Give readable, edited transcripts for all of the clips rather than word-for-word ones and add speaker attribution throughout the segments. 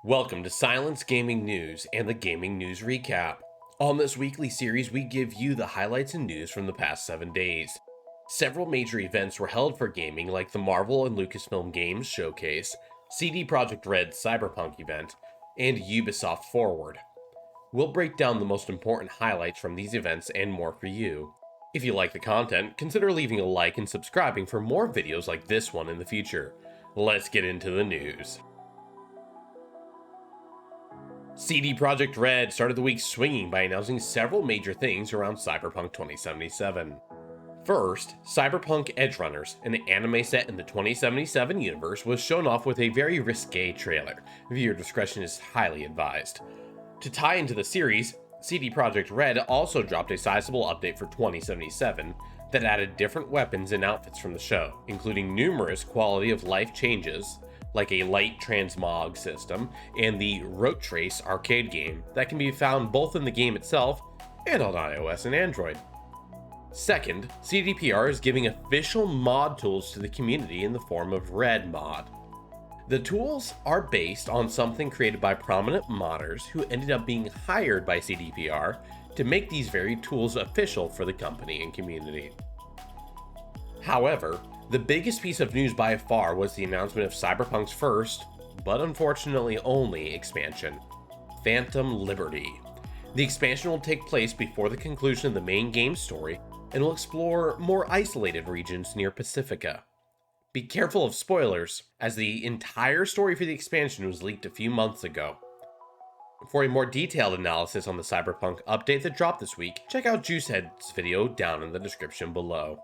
Speaker 1: Welcome to Silence Gaming News and the Gaming News Recap. On this weekly series, we give you the highlights and news from the past 7 days. Several major events were held for gaming, like the Marvel and Lucasfilm Games Showcase, CD Projekt Red's Cyberpunk event, and Ubisoft Forward. We'll break down the most important highlights from these events and more for you. If you like the content, consider leaving a like and subscribing for more videos like this one in the future. Let's get into the news. CD Projekt Red started the week swinging by announcing several major things around Cyberpunk 2077. First, Cyberpunk Edgerunners, an anime set in the 2077 universe, was shown off with a very risque trailer. Viewer discretion is highly advised. To tie into the series, CD Projekt Red also dropped a sizable update for 2077 that added different weapons and outfits from the show, including numerous quality of life changes, like a light transmog system and the Road Trace arcade game that can be found both in the game itself and on iOS and Android. Second, CDPR is giving official mod tools to the community in the form of Red Mod. The tools are based on something created by prominent modders who ended up being hired by CDPR to make these very tools official for the company and community. However, the biggest piece of news by far was the announcement of Cyberpunk's first, but unfortunately only, expansion, Phantom Liberty. The expansion will take place before the conclusion of the main game story and will explore more isolated regions near Pacifica. Be careful of spoilers, as the entire story for the expansion was leaked a few months ago. For a more detailed analysis on the Cyberpunk update that dropped this week, check out Juicehead's video down in the description below.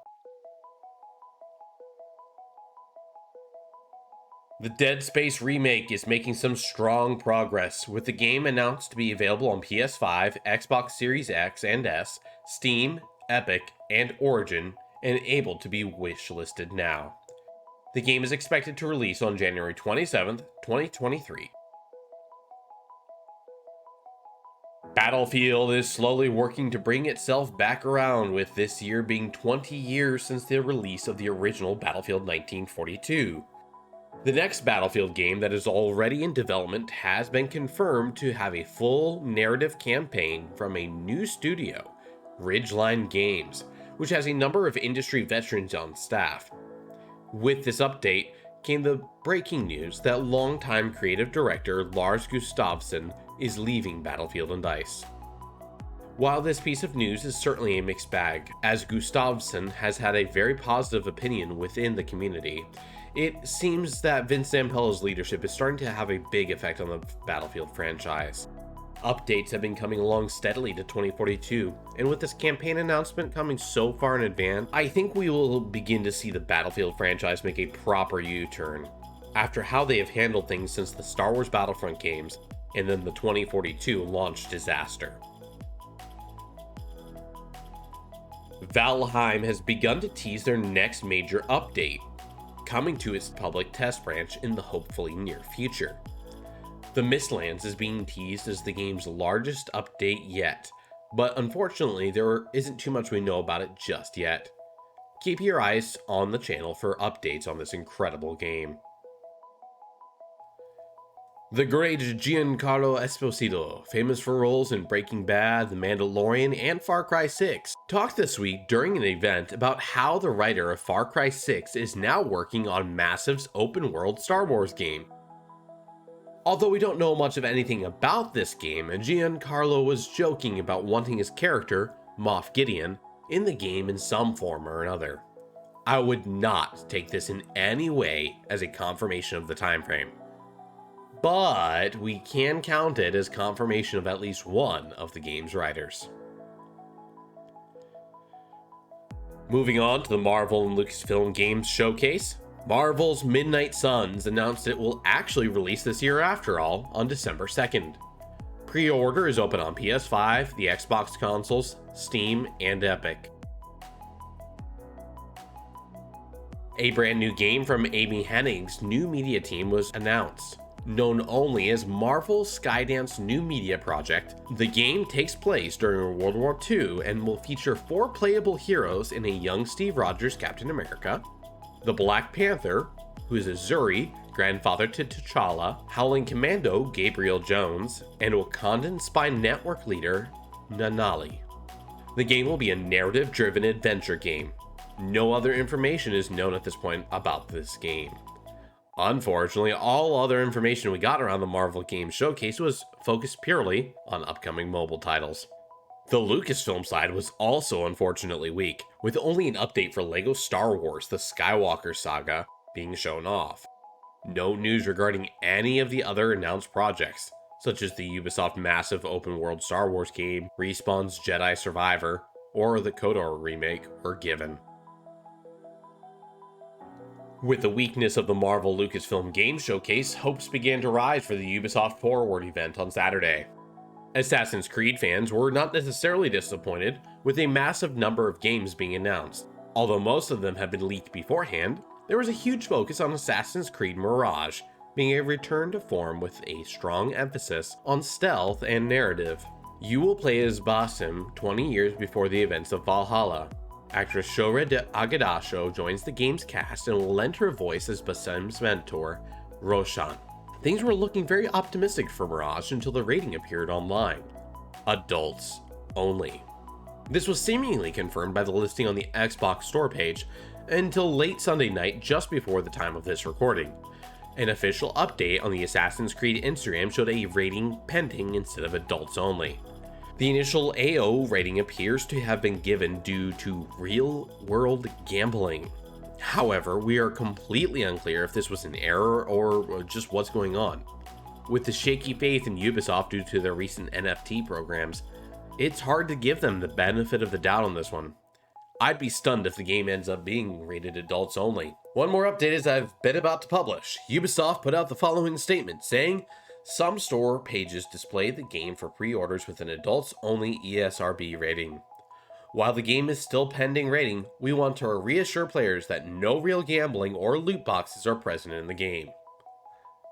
Speaker 1: The Dead Space remake is making some strong progress, with the game announced to be available on PS5, Xbox Series X and S, Steam, Epic, and Origin, and able to be wishlisted now. The game is expected to release on January 27th, 2023. Battlefield is slowly working to bring itself back around, with this year being 20 years since the release of the original Battlefield 1942. The next Battlefield game that is already in development has been confirmed to have a full narrative campaign from a new studio, Ridgeline Games, which has a number of industry veterans on staff. With this update came the breaking news that longtime creative director Lars Gustafsson is leaving Battlefield and DICE. While this piece of news is certainly a mixed bag, as Gustafsson has had a very positive opinion within the community, it seems that Vince Zampella's leadership is starting to have a big effect on the Battlefield franchise. Updates have been coming along steadily to 2042, and with this campaign announcement coming so far in advance, I think we will begin to see the Battlefield franchise make a proper U-turn, after how they have handled things since the Star Wars Battlefront games and then the 2042 launch disaster. Valheim has begun to tease their next major update, coming to its public test branch in the hopefully near future. The Mistlands is being teased as the game's largest update yet, but unfortunately there isn't too much we know about it just yet. Keep your eyes on the channel for updates on this incredible game. The great Giancarlo Esposito, famous for roles in Breaking Bad, The Mandalorian, and Far Cry 6, talked this week during an event about how the writer of Far Cry 6 is now working on Massive's open-world Star Wars game. Although we don't know much of anything about this game, Giancarlo was joking about wanting his character, Moff Gideon, in the game in some form or another. I would not take this in any way as a confirmation of the time frame, but we can count it as confirmation of at least one of the game's writers. Moving on to the Marvel and Lucasfilm Games Showcase, Marvel's Midnight Suns announced it will actually release this year after all, on December 2nd. Pre-order is open on PS5, the Xbox consoles, Steam, and Epic. A brand new game from Amy Hennig's new media team was announced. Known only as Marvel Skydance's new media project, the game takes place during World War II and will feature 4 playable heroes in a young Steve Rogers Captain America, The Black Panther, who is Azuri, grandfather to T'Challa, Howling Commando Gabriel Jones, and Wakandan spy network leader Nanali. The game will be a narrative-driven adventure game. No other information is known at this point about this game. Unfortunately, all other information we got around the Marvel Game Showcase was focused purely on upcoming mobile titles. The Lucasfilm side was also unfortunately weak, with only an update for LEGO Star Wars: The Skywalker Saga being shown off. No news regarding any of the other announced projects, such as the Ubisoft massive open-world Star Wars game, Respawn's Jedi Survivor, or the KOTOR remake, were given. With the weakness of the Marvel Lucasfilm Game Showcase, hopes began to rise for the Ubisoft Forward event on Saturday. Assassin's Creed fans were not necessarily disappointed with a massive number of games being announced. Although most of them had been leaked beforehand, there was a huge focus on Assassin's Creed Mirage being a return to form with a strong emphasis on stealth and narrative. You will play as Basim 20 years before the events of Valhalla. Actress Shohreh Aghdashloo joins the game's cast and will lend her voice as Basim's mentor, Roshan. Things were looking very optimistic for Mirage until the rating appeared online. Adults only. This was seemingly confirmed by the listing on the Xbox store page until late Sunday night, just before the time of this recording. An official update on the Assassin's Creed Instagram showed a rating pending instead of adults only. The initial AO rating appears to have been given due to real-world gambling. However, we are completely unclear if this was an error or just what's going on. With the shaky faith in Ubisoft due to their recent NFT programs, it's hard to give them the benefit of the doubt on this one. I'd be stunned if the game ends up being rated adults only. One more update as I've been about to publish. Ubisoft put out the following statement saying, some store pages display the game for pre-orders with an adults-only ESRB rating. While the game is still pending rating, we want to reassure players that no real gambling or loot boxes are present in the game.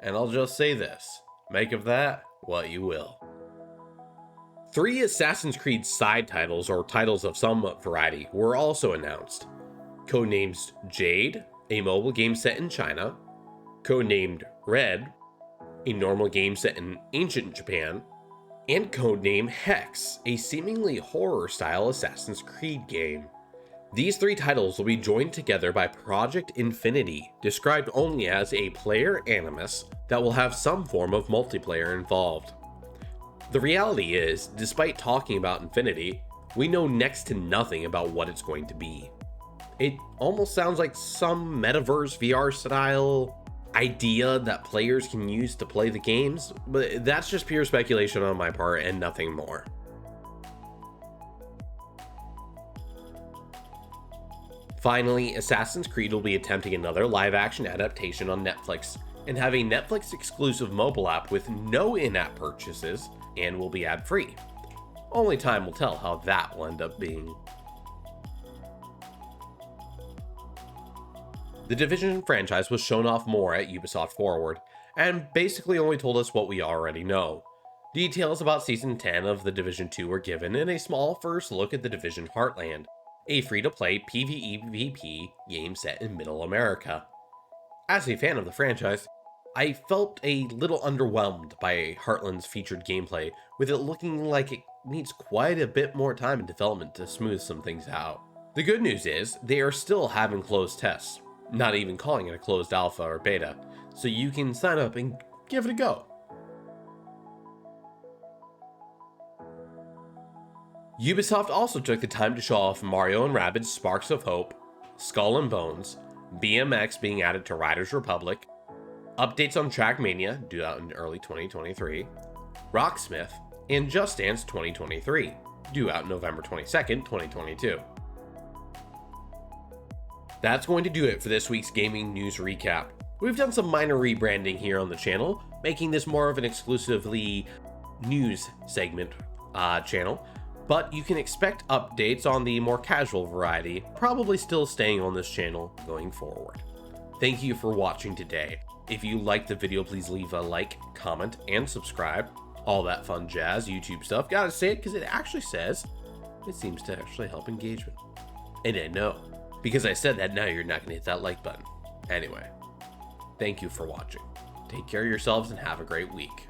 Speaker 1: And I'll just say this, make of that what you will. 3 Assassin's Creed side titles, or titles of some variety, were also announced. Codenamed Jade, a mobile game set in China. Codenamed Red, a normal game set in ancient Japan, and codename Hex, a seemingly horror-style Assassin's Creed game. These 3 titles will be joined together by Project Infinity, described only as a player animus that will have some form of multiplayer involved. The reality is, despite talking about Infinity, we know next to nothing about what it's going to be. It almost sounds like some metaverse VR style idea that players can use to play the games, but that's just pure speculation on my part and nothing more. Finally, Assassin's Creed will be attempting another live-action adaptation on Netflix and have a Netflix exclusive mobile app with no in-app purchases and will be ad-free. Only time will tell how that will end up being. The Division franchise was shown off more at Ubisoft Forward, and basically only told us what we already know. Details about Season 10 of The Division 2 were given in a small first look at The Division Heartland, a free-to-play PvE game set in Middle America. As a fan of the franchise, I felt a little underwhelmed by Heartland's featured gameplay, with it looking like it needs quite a bit more time in development to smooth some things out. The good news is, they are still having closed tests. Not even calling it a closed alpha or beta, so you can sign up and give it a go. Ubisoft also took the time to show off Mario & Rabbids Sparks of Hope, Skull and Bones, BMX being added to Riders Republic, updates on Trackmania due out in early 2023, Rocksmith, and Just Dance 2023 due out November 22nd, 2022. That's going to do it for this week's gaming news recap. We've done some minor rebranding here on the channel, making this more of an exclusively news segment channel, but you can expect updates on the more casual variety, probably still staying on this channel going forward. Thank you for watching today. If you liked the video, please leave a like, comment, and subscribe. All that fun jazz YouTube stuff. Gotta say it because it actually says it seems to actually help engagement. And I know Because I said that, now you're not going to hit that like button. Anyway, thank you for watching. Take care of yourselves and have a great week.